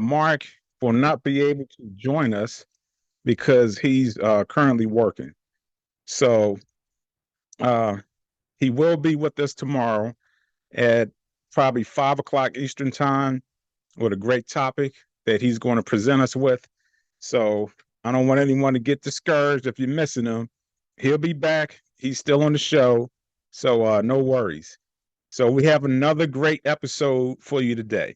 Mark will not be able to join us because he's currently working. So uh, he will be with us tomorrow at probably 5 o'clock Eastern time with a great topic that he's going to present us with. So I don't want anyone to get discouraged if you're missing him. He'll be back. He's still on the show. So no worries. So we have another great episode for you today.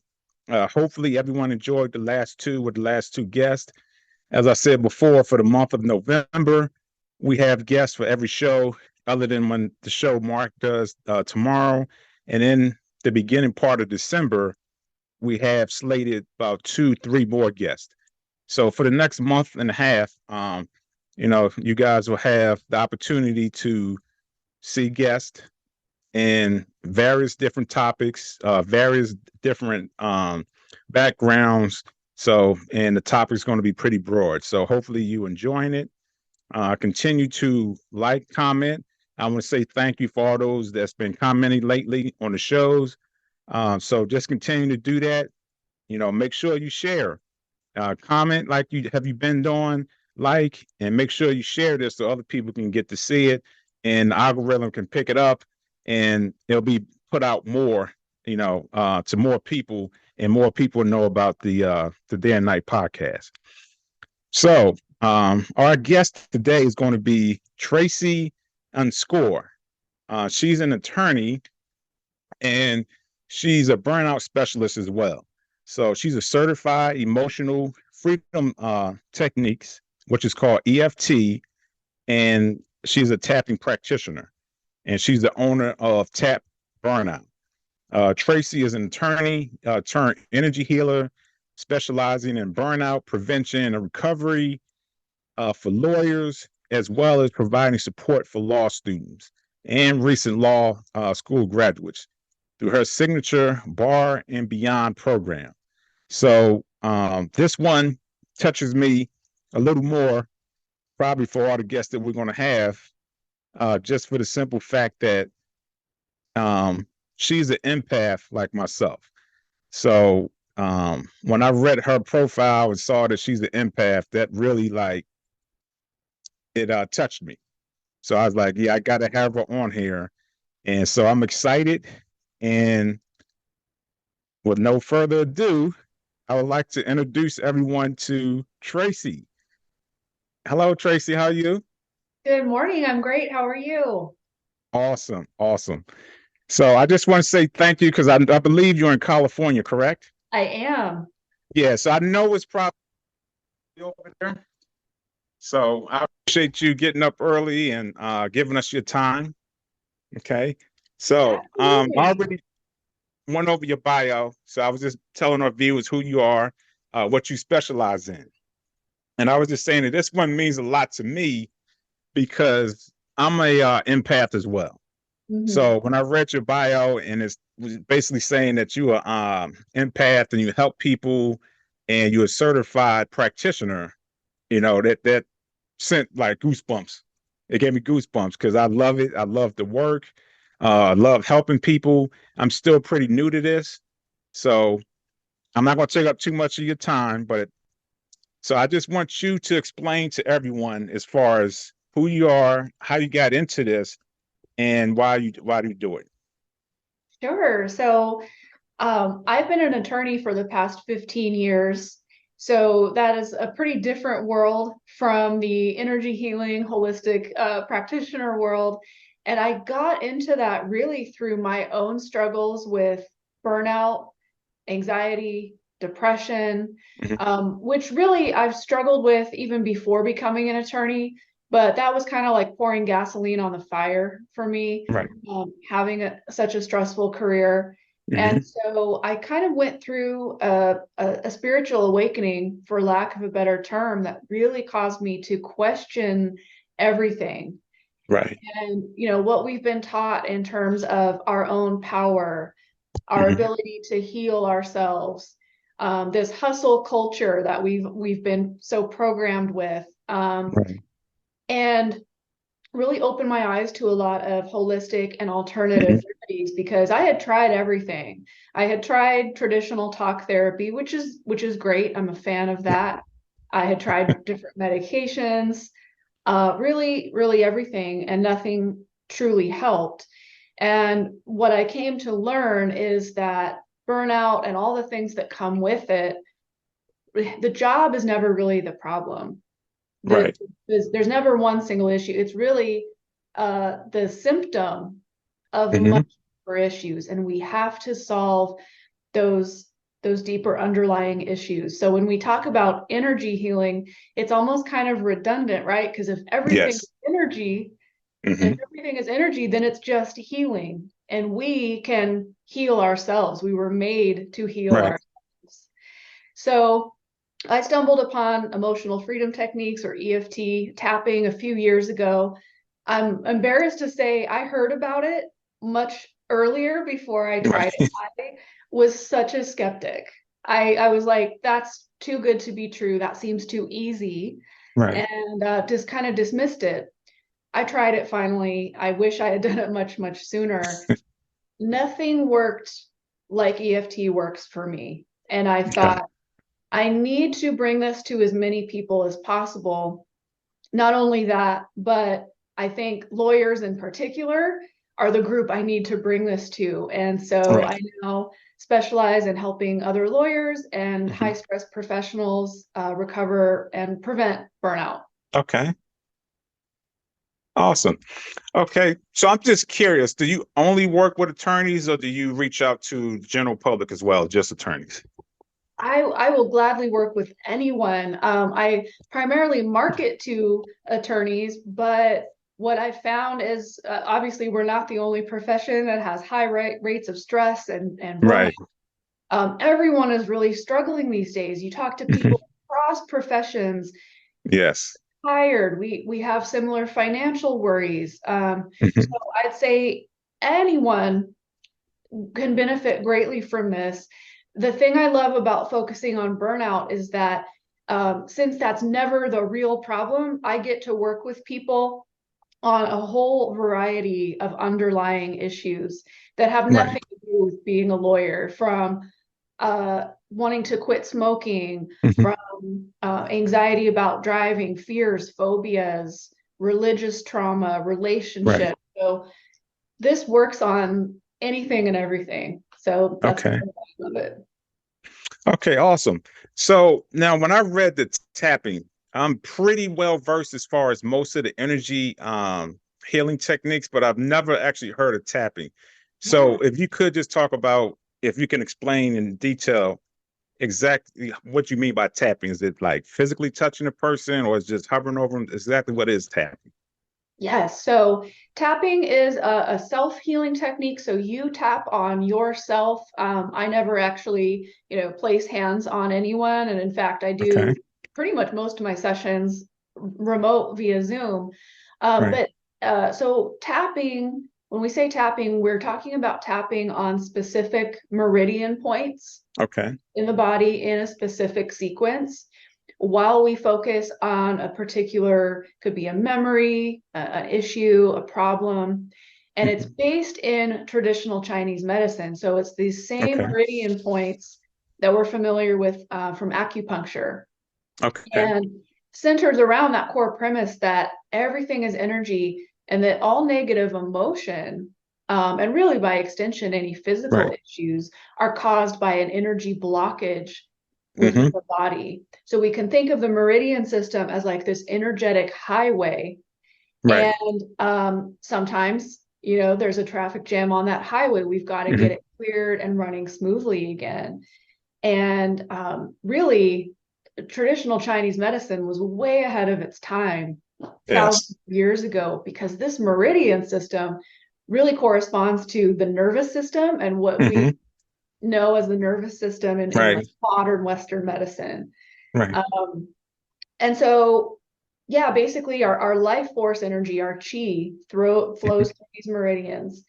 Hopefully everyone enjoyed the last two with the last two guests. As I said before, for the month of November, we have guests for every show other than when the show Mark does tomorrow. And in the beginning part of December, we have slated about 2, 3 more guests. So for the next month and a half, you guys will have the opportunity to see guests in various different topics, various different backgrounds. So, and the topic is going to be pretty broad. So hopefully you enjoying it. Continue to like, comment. I want to say thank you for all those that's been commenting lately on the shows. So just continue to do that. Make sure you share, comment like you been doing, and make sure you share this so other people can get to see it, and the algorithm can pick it up, and it'll be put out more, to more people, and more people know about the Day and Night podcast. So our guest today is going to be Tracy Inscore. She's an attorney, and she's a burnout specialist as well. So she's a certified emotional freedom techniques, which is called EFT, and she's a tapping practitioner, and she's the owner of Tap Burnout. Tracy is an attorney turned energy healer, specializing in burnout prevention and recovery for lawyers, as well as providing support for law students and recent law school graduates through her signature Bar and Beyond program. So this one touches me a little more, probably for all the guests that we're going to have, just for the simple fact that she's an empath like myself. So when I read her profile and saw that she's an empath, that really it touched me. So I was like, yeah, I got to have her on here. And so I'm excited. And with no further ado, I would like to introduce everyone to Tracy. Hello, Tracy. How are you? Good morning. I'm great. How are you? Awesome. Awesome. So I just want to say thank you because I believe you're in California, correct? I am. Yeah. So I know it's probably over there. So I appreciate you getting up early and giving us your time. Okay. So I Absolutely. already went over your bio. So I was just telling our viewers who you are, what you specialize in. And I was just saying that this one means a lot to me because I'm a empath as well. Mhm. So when I read your bio, and it was basically saying that you are empath and you help people and you're a certified practitioner, that sent like goosebumps. It gave me goosebumps because I love it. I love the work. I love helping people. I'm still pretty new to this, so I'm not going to take up too much of your time. But so I just want you to explain to everyone as far as who you are, how you got into this, and why do you do it. Sure. I've been an attorney for the past 15 years. So that is a pretty different world from the energy healing, holistic practitioner world. And I got into that really through my own struggles with burnout, anxiety, depression, Mhm. which really I've struggled with even before becoming an attorney. But that was kind of like pouring gasoline on the fire for me, Right. having such a stressful career. And Hmm. so I kind of went through a spiritual awakening, for lack of a better term, that really caused me to question everything. Right. And, what we've been taught in terms of our own power, our Hmm. ability to heal ourselves, this hustle culture that we've been so programmed with. Right. And really opened my eyes to a lot of holistic and alternative Hmm. remedies because I had tried everything. I had tried traditional talk therapy, which is great. I'm a fan of that. I had tried different medications, really everything, and nothing truly helped. And what I came to learn is that burnout and all the things that come with it, the job is never really the problem. Right. There's never one single issue. It's really the symptom of much Hmm. deeper issues, and we have to solve those those deeper underlying issues. So when we talk about energy healing, it's almost kind of redundant, right? Because if everything is Yes. energy, if Hmm. everything is energy, then it's just healing, and we can heal ourselves. We were made to heal Right. ourselves. So I stumbled upon emotional freedom techniques or EFT tapping a few years ago. I'm embarrassed to say I heard about it much earlier before I tried Right. it. I was such a skeptic. I was like, that's too good to be true. That seems too easy. Right. And just kind of dismissed it. I tried it finally. I wish I had done it much sooner. Nothing worked like EFT works for me. And I Okay. thought, I need to bring this to as many people as possible. Not only that, but I think lawyers in particular are the group I need to bring this to. And so Right. I now specialize in helping other lawyers and high Hmm. stress professionals recover and prevent burnout. Okay. Awesome. Okay. So I'm just curious, do you only work with attorneys or do you reach out to general public as well, just attorneys? I will gladly work with anyone. I primarily market to attorneys, but what I found is obviously we're not the only profession that has high rates of stress and burnout. Right. Everyone is really struggling these days. You talk to Hmm. people across professions, Yes. tired. We have similar financial worries. So Hmm. I'd say anyone can benefit greatly from this. The thing I love about focusing on burnout is that since that's never the real problem, I get to work with people on a whole variety of underlying issues that have Right. nothing to do with being a lawyer, from wanting to quit smoking, Hmm. from anxiety about driving, fears, phobias, religious trauma, Right. relationships. So this works on anything and everything. So that's Okay. what I love it. Okay, awesome. So now when I read the tapping, I'm pretty well versed as far as most of the energy healing techniques, but I've never actually heard of tapping. So Yeah. if you could just talk about, if you can explain in detail exactly what you mean by tapping. Is it like physically touching a person or is just hovering over them? Exactly what is tapping? Yes. So tapping is a self-healing technique. So you tap on yourself. I never actually, place hands on anyone. And in fact, I Okay. do pretty much most of my sessions remote via Zoom. Right. So tapping, when we say tapping, we're talking about tapping on specific meridian points Okay. in the body in a specific sequence while we focus on a particular, could be a memory, an issue, a problem. And it's Mhm. based in traditional Chinese medicine. So it's these same Okay. meridian points that we're familiar with from acupuncture, Okay. and centers around that core premise that everything is energy and that all negative emotion, and really by extension, any physical Right. issues are caused by an energy blockage within Hmm. the body. So we can think of the meridian system as like this energetic highway. Right. And sometimes, there's a traffic jam on that highway. We've got to get Hmm. it cleared and running smoothly again. And really, traditional Chinese medicine was way ahead of its time thousands Yes. of years ago, because this meridian system really corresponds to the nervous system and what we Hmm. know as the nervous system in like Right. modern Western medicine. Right. Um, and so, yeah, basically our life force energy, our chi, Hmm. flows through these meridians.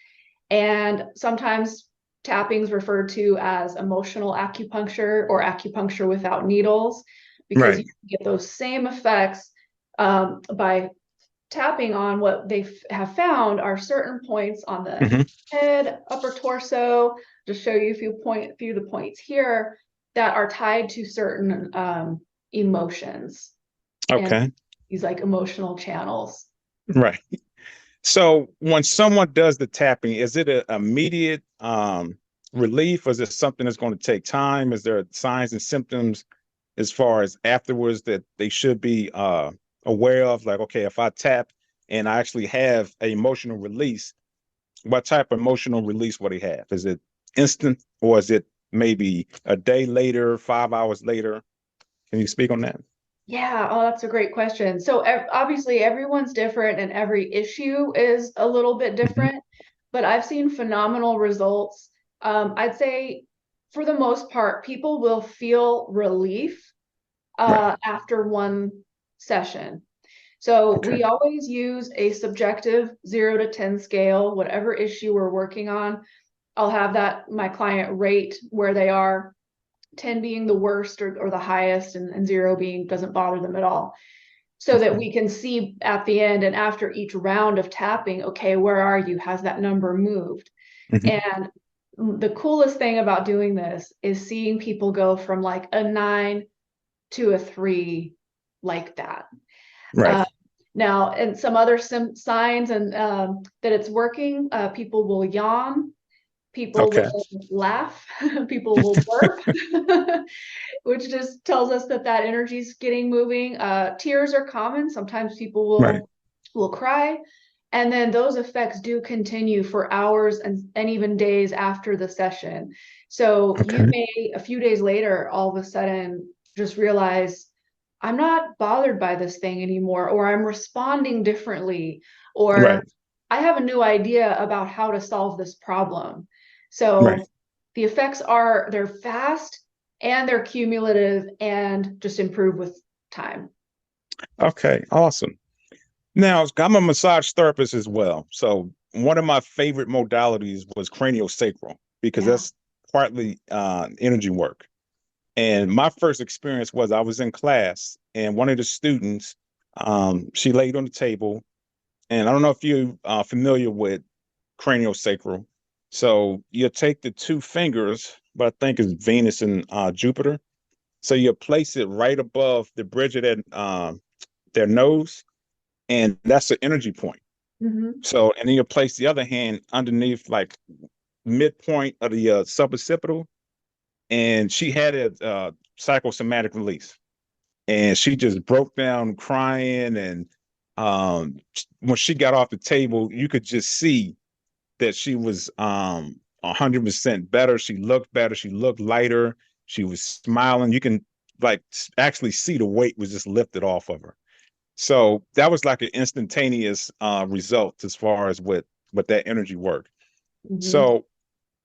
And sometimes tapping is referred to as emotional acupuncture or acupuncture without needles, because you Right. can get those same effects by tapping on what they have found are certain points on the Hmm. head, upper torso. Just show you a few of the points here that are tied to certain emotions and Okay. these like emotional channels. Right. So when someone does the tapping, is it an immediate relief, or is it something that's going to take time? Is there signs and symptoms as far as afterwards that they should be aware of? Like, okay, if I tap and I actually have an emotional release, what type of emotional release will they have? Is it instant, or is it maybe a day later, 5 hours later? Can you speak on that? Yeah, oh, that's a great question. So obviously everyone's different and every issue is a little bit Hmm. different, but I've seen phenomenal results. I'd say for the most part, people will feel relief Right. after one session. So Okay. we always use a subjective 0 to 10 scale, whatever issue we're working on. I'll have that my client rate where they are, 10 being the worst or the highest, and 0 being doesn't bother them at all. So that Okay. we can see at the end and after each round of tapping, okay, where are you? Has that number moved? Hmm. And the coolest thing about doing this is seeing people go from like a 9 to a 3 like that. Right. Uh, Now, and some other signs and that it's working, people will yawn, people Okay. will laugh, people will burp, which just tells us that that energy is getting moving. Tears are common. Sometimes people Right. will cry. And then those effects do continue for hours and even days after the session. So you Okay. may, a few days later, all of a sudden just realize I'm not bothered by this thing anymore, or I'm responding differently, or Right. I have a new idea about how to solve this problem. Right. So the effects are they're fast and they're cumulative and just improve with time. Okay. Awesome. Now, I'm a massage therapist as well. So one of my favorite modalities was craniosacral because Yeah. that's partly energy work. And my first experience was I was in class and one of the students, she laid on the table. And I don't know if you are familiar with craniosacral. So you take the two fingers, but I think it's Venus and Jupiter. So you place it right above the bridge of their nose, and that's the energy point. Mm-hmm. So, and then you place the other hand underneath, like midpoint of the suboccipital, and she had a psychosomatic release, and she just broke down crying. And when she got off the table, you could just see that she was 100% better. She looked better. She looked lighter. She was smiling. You can like actually see the weight was just lifted off of her. So that was like an instantaneous result as far as with that energy work. Mm-hmm. So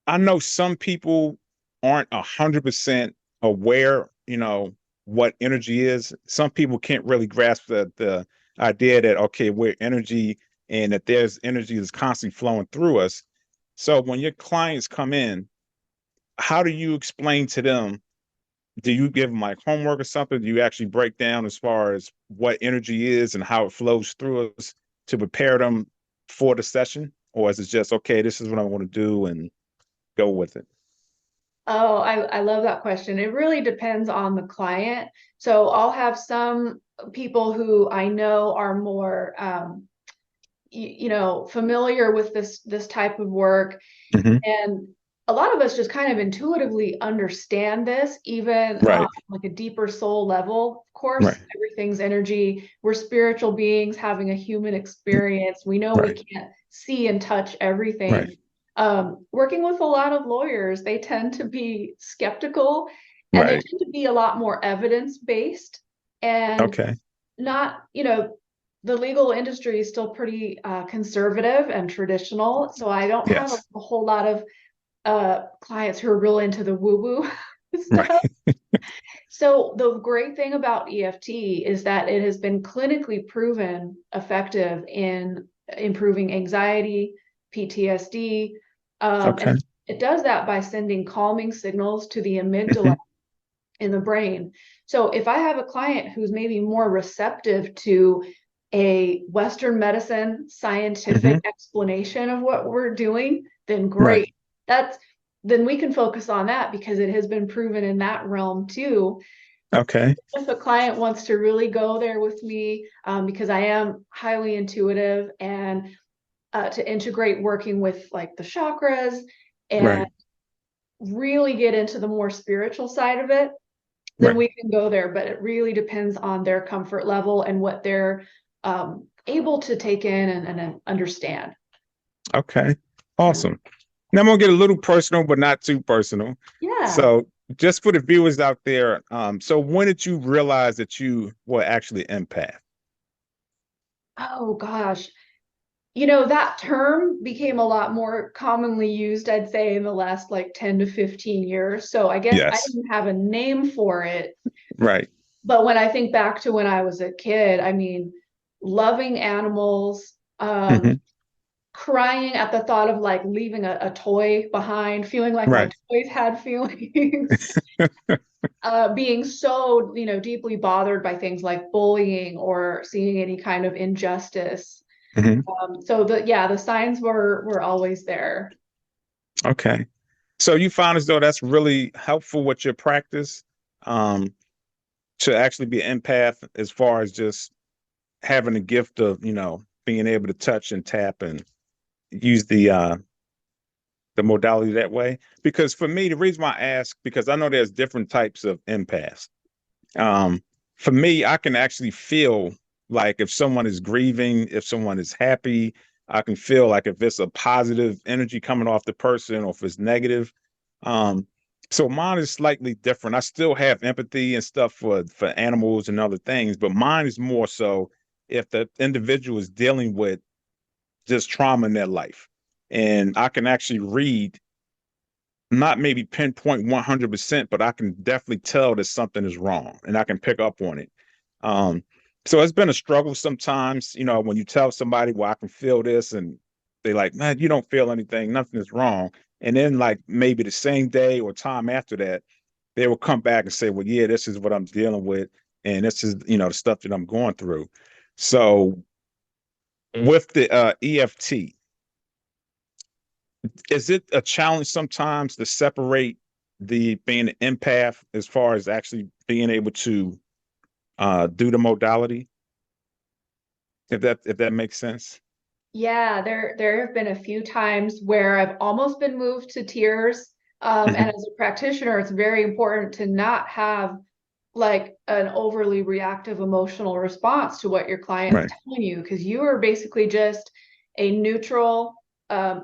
I know some people aren't 100% aware, what energy is. Some people can't really grasp the idea that, okay, we're energy and that there's energy that's constantly flowing through us. So when your clients come in, how do you explain to them? Do you give them like homework or something? Do you actually break down as far as what energy is and how it flows through us to prepare them for the session? Or is it just, okay, this is what I want to do and go with it? Oh, I love that question. It really depends on the client. So I'll have some people who I know are more familiar with this type of work. Hmm. And a lot of us just kind of intuitively understand this, even on Right, like a deeper soul level. Of course, right, everything's energy. We're spiritual beings having a human experience. We know we right, can't see and touch right, everything. Working with a lot of lawyers, they tend to be skeptical and they right. tend to be a lot more evidence based and Okay. not, the legal industry is still pretty conservative and traditional. So I don't have Yes. a whole lot of clients who are real into the woo-woo Right. stuff. So the great thing about EFT is that it has been clinically proven effective in improving anxiety, PTSD, and Okay. it does that by sending calming signals to the amygdala Hmm. in the brain. So if I have a client who's maybe more receptive to a Western medicine Hmm. scientific explanation of what we're doing, then Right. great. Then we can focus on that because it has been proven in that realm too. Okay. If a client wants to really go there with me, because I am highly intuitive, and to integrate working with like the chakras and Right. really get into the more spiritual side of it, then Right. we can go there. But it really depends on their comfort level and what they're able to take in and understand. Okay. Yeah. Awesome. Now I'm gonna get a little personal, but not too personal. Yeah. So just for the viewers out there, so when did you realize that you were actually empath? Oh gosh. That term became a lot more commonly used, I'd say, in the last like 10 to 15 years. So I guess I Yes. didn't have a name for it. Right. But when I think back to when I was a kid, I mean, loving animals, Hmm. crying at the thought of like leaving a toy behind, feeling like my Right. toys had feelings, being so, deeply bothered by things like bullying or seeing any kind of injustice. Hmm. So the signs were always there. Okay. So you found as though that's really helpful with your practice, um, to actually be an empath as far as just having a gift of, being able to touch and tap and use the modality that way. Because for me, the reason why I ask, because I know there's different types of empaths. Um, for me, I can actually feel like if someone is grieving, if someone is happy, I can feel like if it's a positive energy coming off the person or if it's negative. Um, so mine is slightly different. I still have empathy and stuff for animals and other things, but mine is more so if the individual is dealing with just trauma in their life. And I can actually read, not maybe pinpoint 100%, but I can definitely tell that something is wrong and I can pick up on it. Um, so it's been a struggle sometimes, when you tell somebody, well, I can feel this, and they like, man, you don't feel anything, nothing is wrong. And then like maybe the same day or time after that, they will come back and say, well, yeah, this is what I'm dealing with. And this is, the stuff that I'm going through. So with the EFT, is it a challenge sometimes to separate the being an empath as far as actually being able to do the modality, if that makes sense? Yeah, there have been a few times where I've almost been moved to tears. And Hmm. as a practitioner, it's very important to not have like an overly reactive emotional response to what your client's Right. telling you, because you are basically just a neutral,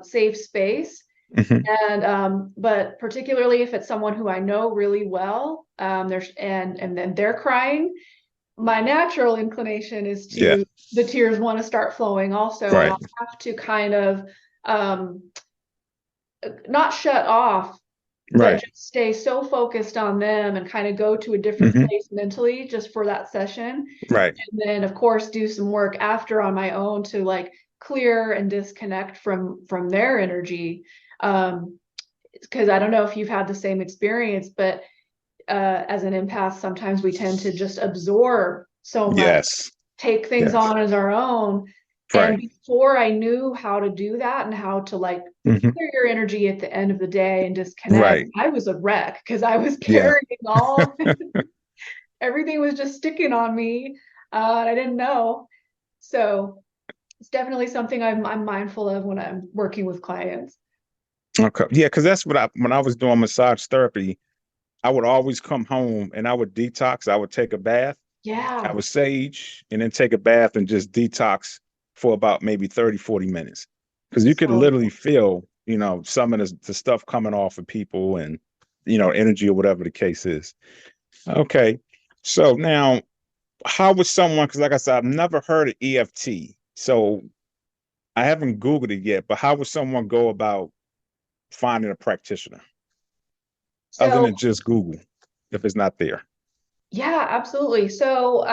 safe space. Hmm. And but particularly if it's someone who I know really well, there's and then they're crying, my natural inclination is Yeah. to the tears want to start flowing also, and Right. I'll have to kind of um, not shut off, but Right. just stay so focused on them and kind of go to a different Hmm. place mentally just for that session. Right. And then of course do some work after on my own to like clear and disconnect from their energy. Because I don't know if you've had the same experience, but as an empath, sometimes we tend to just absorb so much, Yes. take things Yes. on as our own. And Right. before I knew how to do that and how to like Hmm. clear your energy at the end of the day and disconnect, Right. I was a wreck because I was Yeah. carrying all, everything was just sticking on me. And I didn't know. So it's definitely something I'm mindful of when I'm working with clients. Okay. Yeah, because that's what when I was doing massage therapy, I would always come home and I would detox. I would take a bath. I Yeah. would sage and then take a bath and just detox for about maybe 30, 40 minutes. Because you could So literally feel, some of the stuff coming off of people and, energy or whatever the case is. Okay. So now, how would someone, because like I said, I've never heard of EFT. So I haven't Googled it yet, but how would someone go about finding a practitioner other so than just Google if it's not there? yeah, absolutely. So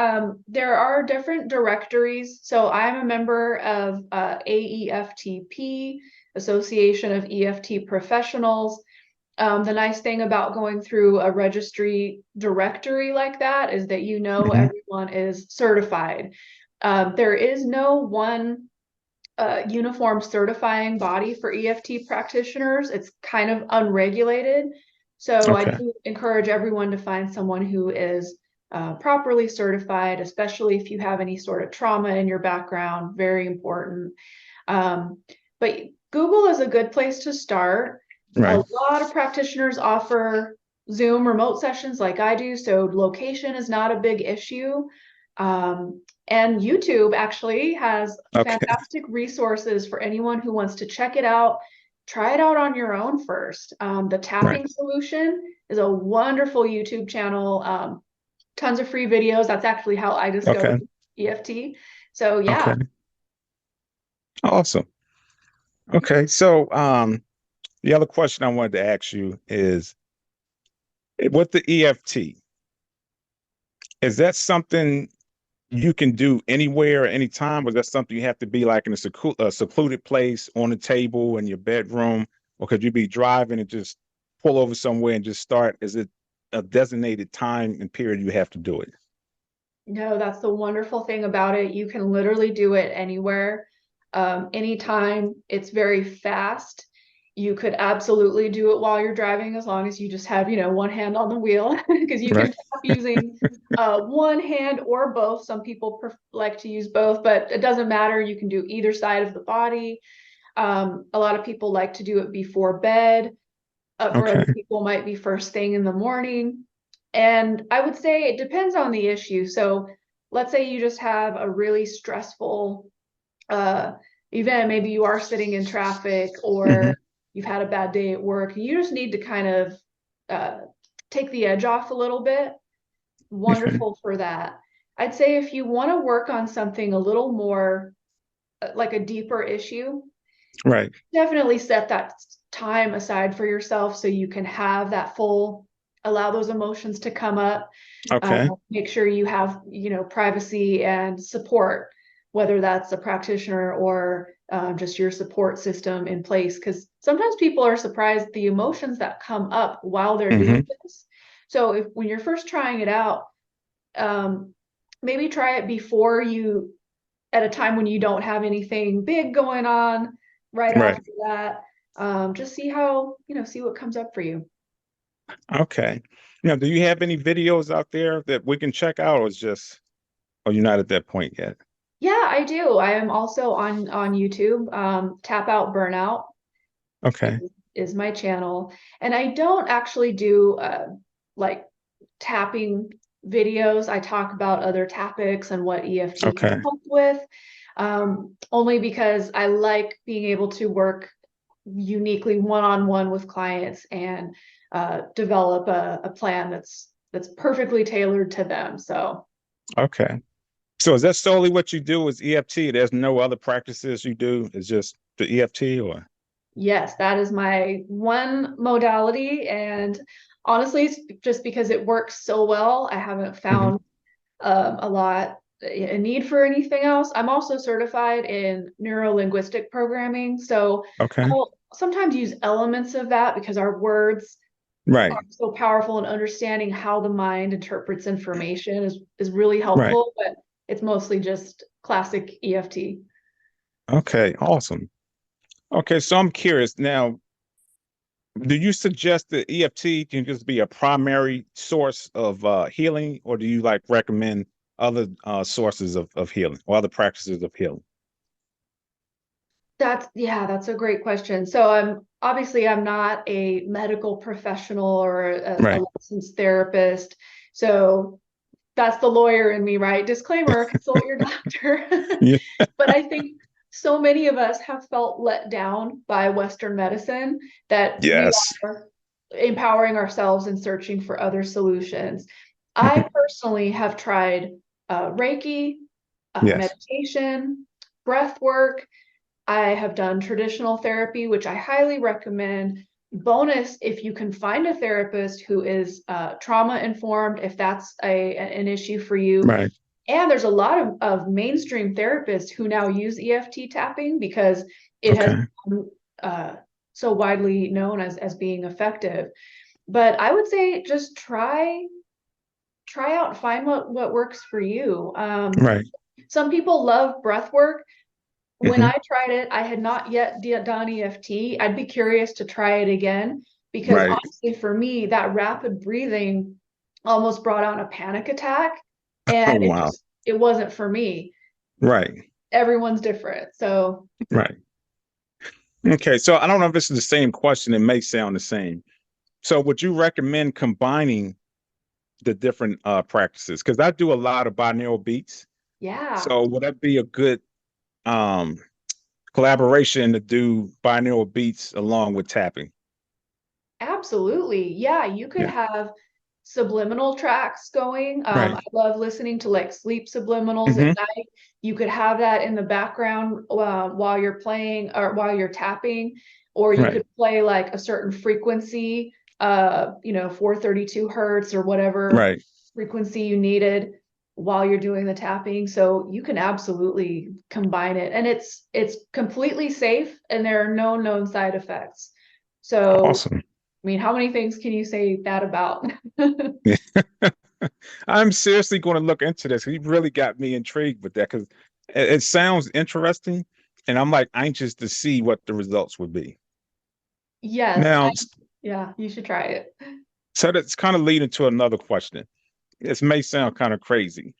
there are different directories. So I'm a member of AEFTP, Association of EFT Professionals. The nice thing about going through a registry directory like that is that Hmm. everyone is certified. There is no one uniform certifying body for EFT practitioners. It's kind of unregulated. So I Okay. do encourage everyone to find someone who is properly certified, especially if you have any sort of trauma in your background, very important. But Google is a good place to start. A Right. lot of practitioners offer Zoom remote sessions like I do, so location is not a big issue. And YouTube actually has Okay. fantastic resources for anyone who wants to check it out. Try it out on your own first. The Right. Tapping Solution is a wonderful YouTube channel. Tons of free videos. That's actually how I discovered Okay. EFT. So Okay. yeah, Awesome. Okay. So, the other question I wanted to ask you is with the EFT, is that something you can do anywhere, anytime? Or is that something you have to be like in a secluded place on a table in your bedroom? Or could you be driving and just pull over somewhere and just start? Is it a designated time and period you have to do it? no, that's the wonderful thing about it. You can literally do it anywhere, anytime. It's very fast. You could absolutely do it while you're driving as long as you just have, one hand on the wheel because you can Right. tap using one hand or both. Some people like to use both, but it doesn't matter. You can do either side of the body. A lot of people like to do it before bed. For Okay. other people, might be first thing in the morning. And I would say it depends on the issue. So let's say you just have a really stressful uh, event. Maybe you are sitting in traffic Hmm. or you've had a bad day at work. You just need to kind of uh, take the edge off a little bit. Okay. Wonderful for that. I'd say if you want to work on something a little more like a deeper issue, Right. definitely set that time aside for yourself so you can have that full, allow those emotions to come up. Okay. Make sure you have, privacy and support, whether that's a practitioner or just your support system in place. Because sometimes people are surprised the emotions that come up while they're doing Hmm. this. So if when you're first trying it out, um, maybe try it before you, at a time when you don't have anything big going on right Right. after that. Just see how, see what comes up for you. Okay. Now, do you have any videos out there that we can check out, or is just, or you're not at that point yet? Yeah, I do. I am also on YouTube. Tap Out Burnout Okay. is my channel, and I don't actually do like tapping videos. I talk about other topics and what EFT can Okay. help with, only because I like being able to work uniquely one-on-one with clients and develop a plan that's perfectly tailored to them. So Okay. So is that solely what you do is EFT? There's no other practices you do? It's just the EFT or? yes, that is my one modality. And honestly, it's just because it works so well. I haven't Mhm. found a need for anything else. I'm also certified in neuro-linguistic programming. So Okay. I'll sometimes use elements of that because our words are Right. so powerful, and understanding how the mind interprets information is really Right. helpful, but it's mostly just classic EFT. Okay. Awesome. Okay. So I'm curious now, do you suggest that EFT can just be a primary source of healing, or do you like recommend other sources of healing or other practices of healing? That's a great question. So I'm not a medical professional or a Right. licensed therapist. So that's the lawyer in me, right? Disclaimer, consult your doctor. Yeah. But I think so many of us have felt let down by Western medicine that we Yes. are empowering ourselves and searching for other solutions. Mhm. I personally have tried Reiki, Yes. meditation, breath work. I have done traditional therapy, which I highly recommend. Bonus, if you can find a therapist who is trauma informed, if that's an issue for you. Right. And there's a lot of mainstream therapists who now use EFT tapping because it has Okay. become so widely known as being effective. But I would say just try out, find what works for you. Right. Some people love breath work. When Hmm. I tried it, I had not yet done EFT. I'd be curious to try it again because Right. honestly, for me, that rapid breathing almost brought on a panic attack, Oh, and wow. it wasn't for me. Right. Everyone's different. So Right. Okay. So I don't know if this is the same question. It may sound the same. So would you recommend combining the different practices? Because I do a lot of binaural beats. yeah. So would that be a good um collaboration to do binaural beats along with tapping? Absolutely. Yeah, you could Yeah. have subliminal tracks going. I Right. love listening to like sleep subliminals at Hmm. night. You could have that in the background while you're playing or while you're tapping, or you Right. could play like a certain frequency, 432 hertz or whatever Right. frequency you needed while you're doing the tapping. So you can absolutely combine it, and it's completely safe, and there are no known side effects. So Awesome. I mean, how many things can you say that about? I'm seriously going to look into this. He really got me intrigued with that because it sounds interesting, and I'm like anxious to see what the results would be. Yes, Now, yeah, you should try it. so that's kind of leading to another question. This may sound kind of crazy,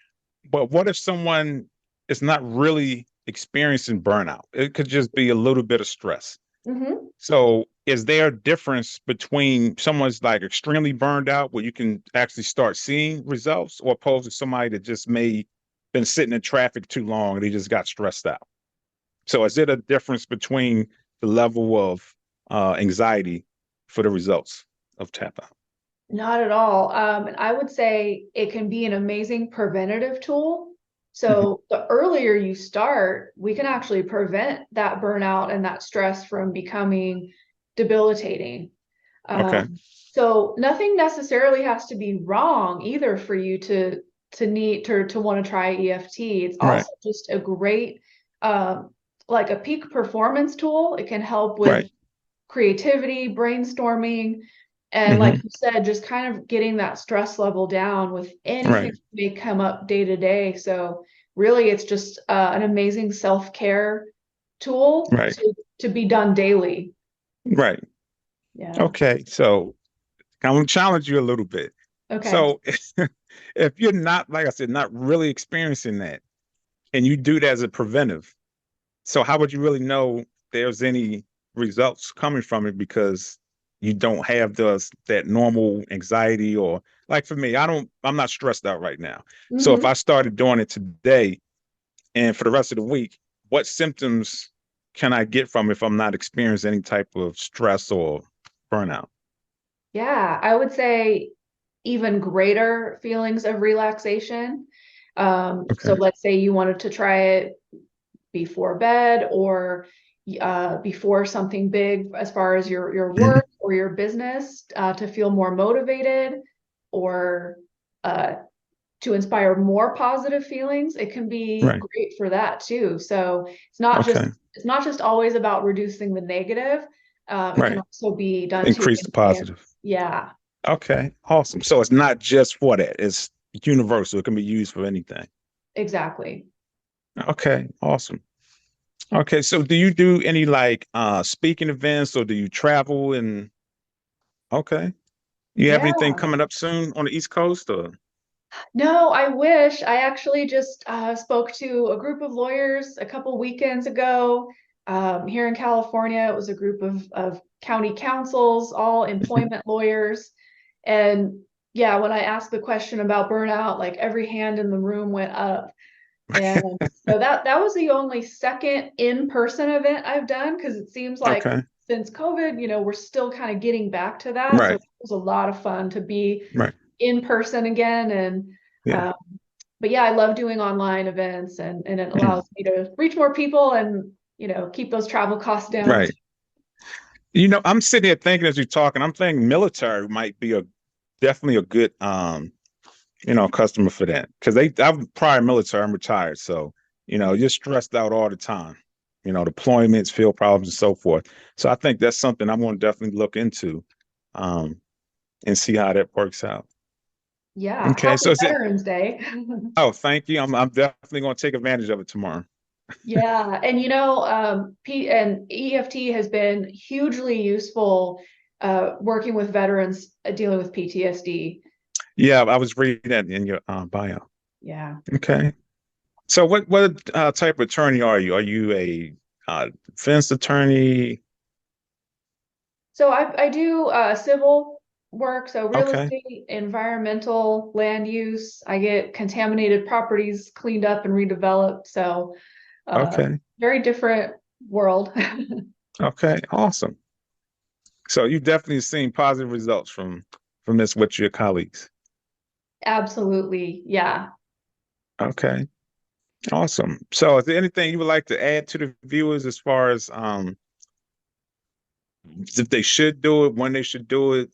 but what if someone is not really experiencing burnout? It could just be a little bit of stress. Hmm. So, is there a difference between someone's like extremely burned out where you can actually start seeing results, or opposed to somebody that just may been sitting in traffic too long and they just got stressed out? So, is it a difference between the level of anxiety for the results of tap out? Not at all. And I would say it can be an amazing preventative tool. Mhm. So the earlier you start, we can actually prevent that burnout and that stress from becoming debilitating. Okay. So nothing necessarily has to be wrong either for you to want to try EFT. It's Right. also just a great um, like a peak performance tool. It can help with Right. creativity, brainstorming, and like Hmm. you said, just kind of getting that stress level down with anything Right. that may come up day to day. So really, it's just an amazing self-care tool Right. to be done daily. Right. Yeah. Okay. So I'm gonna challenge you a little bit. Okay. So if you're not, like I said, not really experiencing that, and you do that as a preventive, so how would you really know there's any results coming from it because you don't have that normal anxiety? Or like for me, I'm not stressed out right now. So if Hmm. I started doing it today and for the rest of the week, what symptoms can I get from if I'm not experiencing any type of stress or burnout? Yeah, I would say even greater feelings of relaxation. So Okay. let's say you wanted to try it before bed or before something big as far as your Hmm. work or your business to feel more motivated or uh, to inspire more positive feelings. It can be Right. great for that too. So Okay. it's not just always about reducing the negative. It can Right. also be done to Increase the enhance. positive. Yeah, Okay, awesome. So it's not just for that, it's universal. It can be used for anything. exactly. Okay, awesome. Okay, so do you do any like speaking events or do you travel and okay. You have anything Yeah. coming up soon on the East Coast or No, I wish. I actually just spoke to a group of lawyers a couple weekends ago here in California. It was a group of county councils, all employment lawyers. And yeah, when I asked the question about burnout, like every hand in the room went up. And so that was the only second in-person event I've done because it seems like okay. since COVID, we're still kind of getting back to that. So Right, it was a lot of fun to be right. in person again. And Yeah. um, but yeah, I love doing online events and it allows me to reach more people and keep those travel costs down. Right. I'm sitting here thinking as you're talking, I'm thinking military might be a definitely a good customer for that because I'm prior military, I'm retired, so you're stressed out all the time, deployments, field problems, and so forth. So I think that's something I'm going to definitely look into, um, and see how that works out. Yeah, Okay, happy so is it? Veterans Day. Oh, thank you. I'm definitely going to take advantage of it tomorrow. Yeah, and P and EFT has been hugely useful working with veterans dealing with PTSD. Yeah, I was reading that in your bio. Yeah. Okay. So what type of attorney are you? Are you a defense attorney? So I do civil work, so real Okay. estate, environmental, land use. I get contaminated properties cleaned up and redeveloped. So Okay. very different world. Okay. Awesome. So you've definitely seen positive results from this with your colleagues. Absolutely. Yeah. Okay. Awesome. So is there anything you would like to add to the viewers as far as if they should do it, when they should do it?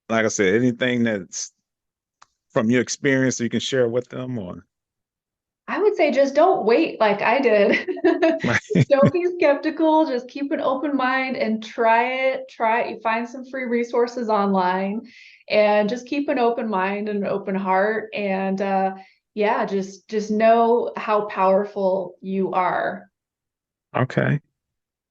Like I said, anything that's from your experience you can share with them or I would say just don't wait like I did. Don't be skeptical, just keep an open mind and try it. Find some free resources online and just keep an open mind and an open heart and yeah, just know how powerful you are. okay.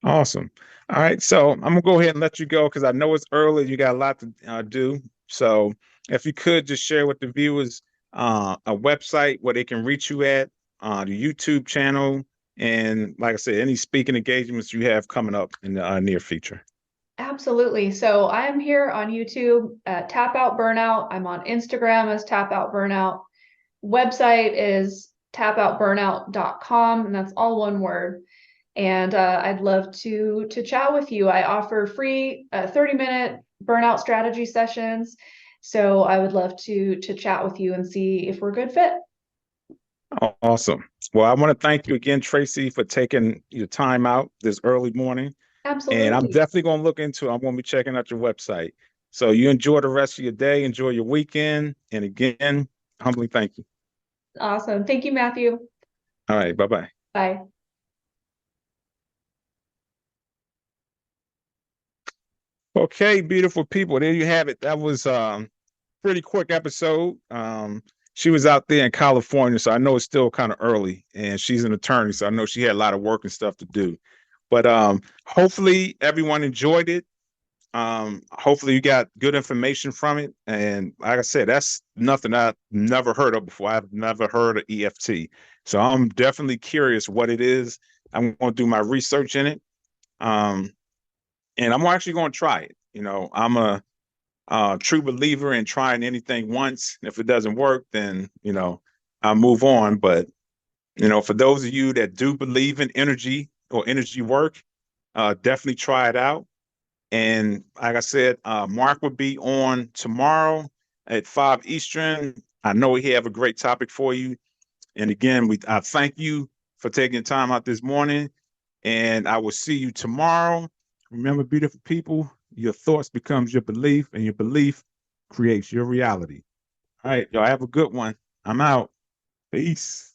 Awesome. All right. So I'm gonna go ahead and let you go because I know it's early. You got a lot to do. So if you could just share with the viewers a website where they can reach you at, the YouTube channel, and like I said, any speaking engagements you have coming up in the near future. Absolutely. So I'm here on YouTube at Tap Out Burnout. I'm on Instagram as Tap Out Burnout. Website is tapoutburnout.com, and that's all one word. And I'd love to chat with you. I offer free 30-minute burnout strategy sessions. So I would love to chat with you and see if we're a good fit. Awesome. Well, I want to thank you again, Tracy, for taking your time out this early morning. And I'm Absolutely. definitely going to look into it. I'm going to be checking out your website. So you enjoy the rest of your day, enjoy your weekend. And again, humbly thank you. Awesome. Thank you, Matthew. All right. Bye-bye. Bye. Okay, beautiful people. There you have it. That was pretty quick episode. She was out there in California, so I know it's still kind of early, and she's an attorney, so I know she had a lot of work and stuff to do. But hopefully everyone enjoyed it. Hopefully you got good information from it. And like I said, that's nothing I've never heard of before. I've never heard of EFT. So I'm definitely curious what it is. I'm going to do my research in it. Um, and I'm actually going to try it. I'm a true believer in trying anything once. If it doesn't work, then, I'll move on. But, for those of you that do believe in energy or energy work, definitely try it out. And like I said, Mark will be on tomorrow at 5 Eastern. I know he have a great topic for you. And again, I thank you for taking time out this morning. And I will see you tomorrow. Remember, beautiful people, your thoughts becomes your belief, and your belief creates your reality. All right, y'all have a good one. I'm out. Peace.